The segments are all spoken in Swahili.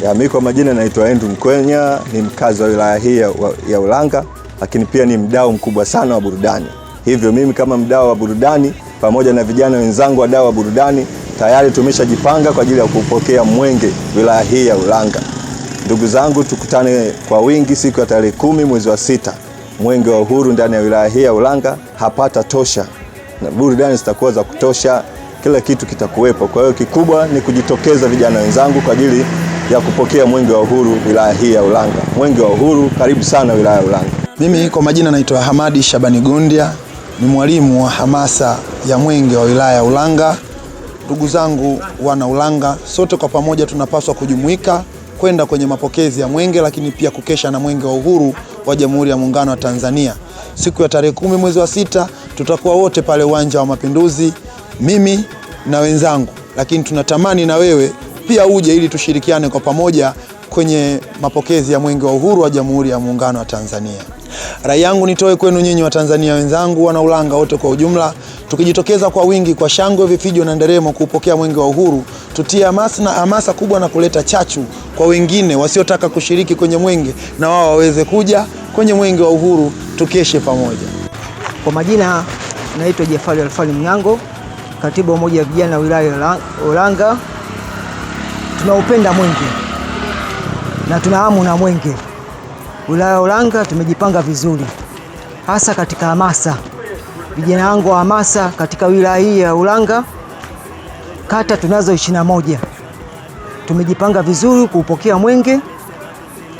Mimi kwa majina naitwa Andrew Mkwenya, ni mkazi wa wilaya hii ya Ulanga, lakini pia ni mdau mkubwa sana wa burudani. Hivyo mimi kama mdau wa burudani pamoja na vijana wenzangu wadau wa burudani tayari tumeshajipanga kwa ajili ya kupokea mwenge wilaya hii ya Ulanga. Ndugu zangu, tukutane kwa wingi siku ya tarehe 10 mwezi wa 6. Mwenge wa uhuru ndani ya wilaya hii ya Ulanga hapata tosha. Na burudani zitakuwa za kutosha, kila kitu kitakuwepo. Kwa hiyo kikubwa ni kujitokeza vijana wenzangu kwa ajili ya kupokea mwenge wa uhuru wilaya hii ya Ulanga. Mwenge wa uhuru, karibu sana wilaya ya Ulanga. Mimi kwa majina naitwa Hamadi Shabani Gondia, ni mwalimu wa hamasa ya mwenge wa wilaya ya Ulanga. Ndugu zangu wana Ulanga, sote kwa pamoja tunapaswa kujumuika kwenda kwenye mapokezi ya mwenge, lakini pia kukesha na mwenge wa uhuru wa Jamhuri ya Muungano wa Tanzania. Siku ya tarehe 10 mwezi wa 6 tutakuwa wote pale Uwanja wa Mapinduzi, mimi na wenzangu, lakini tunatamani na wewe pia uje ili tushirikiane kwa pamoja kwenye mapokezi ya mwenge wa uhuru wa Jamhuri ya Muungano wa Tanzania. Rai yangu nitoe kwenu nyinyi wa Tanzania wenzangu, wana Ulanga wote kwa ujumla, tukijitokeza kwa wingi kwa shangwe, vifijo na nderemo kupokea mwenge wa uhuru, tutie hamasa kubwa na kuleta chachu kwa wengine wasiotaka kushiriki kwenye mwenge, na wao waweze kuja kwenye mwenge wa uhuru, tukeshe pamoja. Kwa majina naitwa Jafari Alfani Mngango, katibu wa umoja wa vijana wilaya ya Ulanga. Tunaupenda mwenge na tunahamu na mwenge. Wilaya ya Ulanga tumejipanga vizuri, hasa katika hamasa. Vijana wangu wa hamasa katika wilaya hii ya Ulanga, kata tunazo 21. Tumejipanga vizuri kuupokea mwenge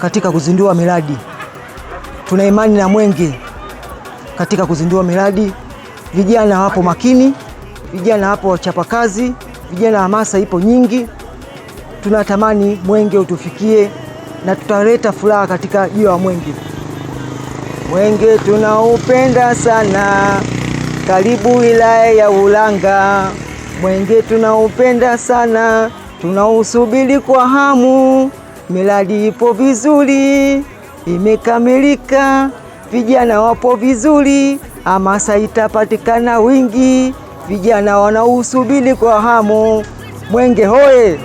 katika kuzindua miradi. Tuna imani na mwenge katika kuzindua miradi. Vijana wapo makini, vijana hapo wachapakazi, vijana hamasa ipo nyingi. Tunatamani mwenge utufikie na tutaleta furaha katika juu ya mwenge. Mwenge tunaupenda sana, karibu wilaya ya Ulanga. Mwenge tunaupenda sana, tunausubiri kwa hamu. Miradi ipo vizuri, imekamilika, vijana wapo vizuri, hamasa itapatikana wingi, vijana wanausubiri kwa hamu. Mwenge hoye!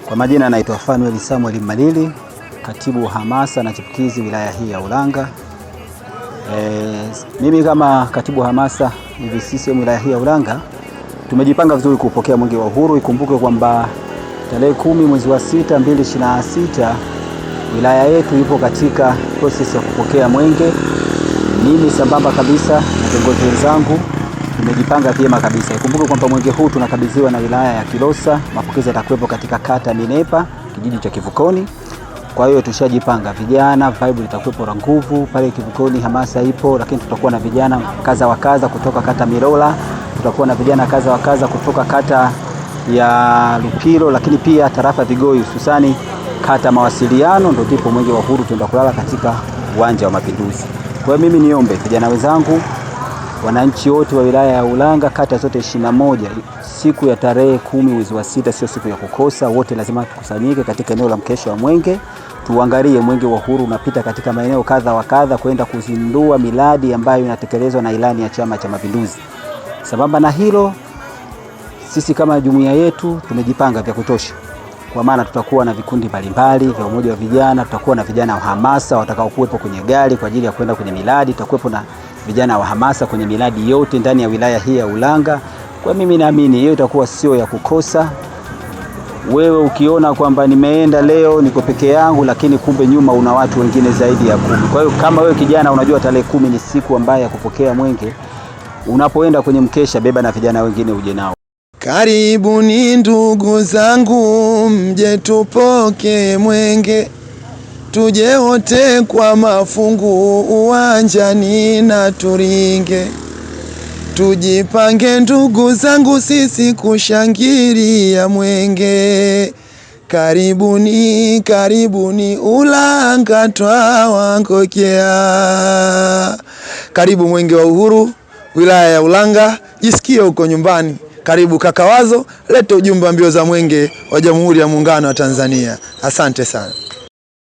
Kwa majina naitwa Fanuel Samuel Malili, katibu hamasa na chipukizi wilaya hii ya Ulanga. Mimi kama katibu hamasa CCM wilaya hii ya Ulanga, tumejipanga vizuri kupokea mwenge wa uhuru. Ikumbuke kwamba tarehe 10 mwezi wa 6 2026 wilaya yetu ipo katika process ya kupokea mwenge. Mimi sambamba kabisa na viongozi wenzangu tumejipanga vyema kabisa. Ikumbuke kwamba mwenge huu tunakabidhiwa na wilaya ya Kilosa. Mapokezi yatakuwepo katika kata Minepa, kijiji cha Kivukoni. Kwa hiyo tushajipanga, vijana vibe litakuwepo la nguvu pale Kivukoni, hamasa ipo, lakini tutakuwa na vijana kaza wa kaza kutoka kata Mirola, tutakuwa na vijana kaza wa kaza kutoka kata ya Lupiro, lakini pia tarafa Vigoi, hususani kata Mawasiliano, ndio ndipo mwenge wa uhuru tunaenda kulala katika Uwanja wa Mapinduzi. Kwa hiyo mimi niombe vijana wenzangu, wananchi wote wa wilaya ya Ulanga, kata zote 21, siku ya tarehe 10 mwezi wa 6 sio siku ya kukosa. Wote lazima tukusanyike katika eneo la mkesha wa mwenge, tuangalie mwenge wa uhuru unapita katika maeneo kadha wa kadha kwenda kuzindua miradi ambayo inatekelezwa na ilani ya Chama cha Mapinduzi. Sababu na hilo, sisi kama jumuiya yetu tumejipanga vya kutosha, kwa maana tutakuwa na vikundi mbalimbali vya umoja wa vijana, tutakuwa na vijana wa hamasa watakao kuwepo kwenye gari kwa ajili ya kwenda kwenye miradi, tutakuwepo na vijana wa hamasa kwenye miradi yote ndani ya wilaya hii ya Ulanga. Kwa mimi naamini hiyo itakuwa sio ya kukosa. Wewe ukiona kwamba nimeenda leo niko peke yangu, lakini kumbe nyuma una watu wengine zaidi ya 10. Kwa hiyo kama wewe kijana unajua tarehe 10 ni siku ambayo ya kupokea mwenge, unapoenda kwenye mkesha beba na vijana wengine uje nao. Karibuni ndugu zangu, mje tupoke mwenge, tuje wote kwa mafungu uwanjani na turinge. Tujipange ndugu zangu sisi kushangilia mwenge. Karibuni, karibuni Ulanga twawangojea. Karibu mwenge wa uhuru wilaya ya Ulanga, jisikie uko nyumbani. Karibu kaka Wazo, leta ujumbe mbio za mwenge wa Jamhuri ya Muungano wa Tanzania. Asante sana.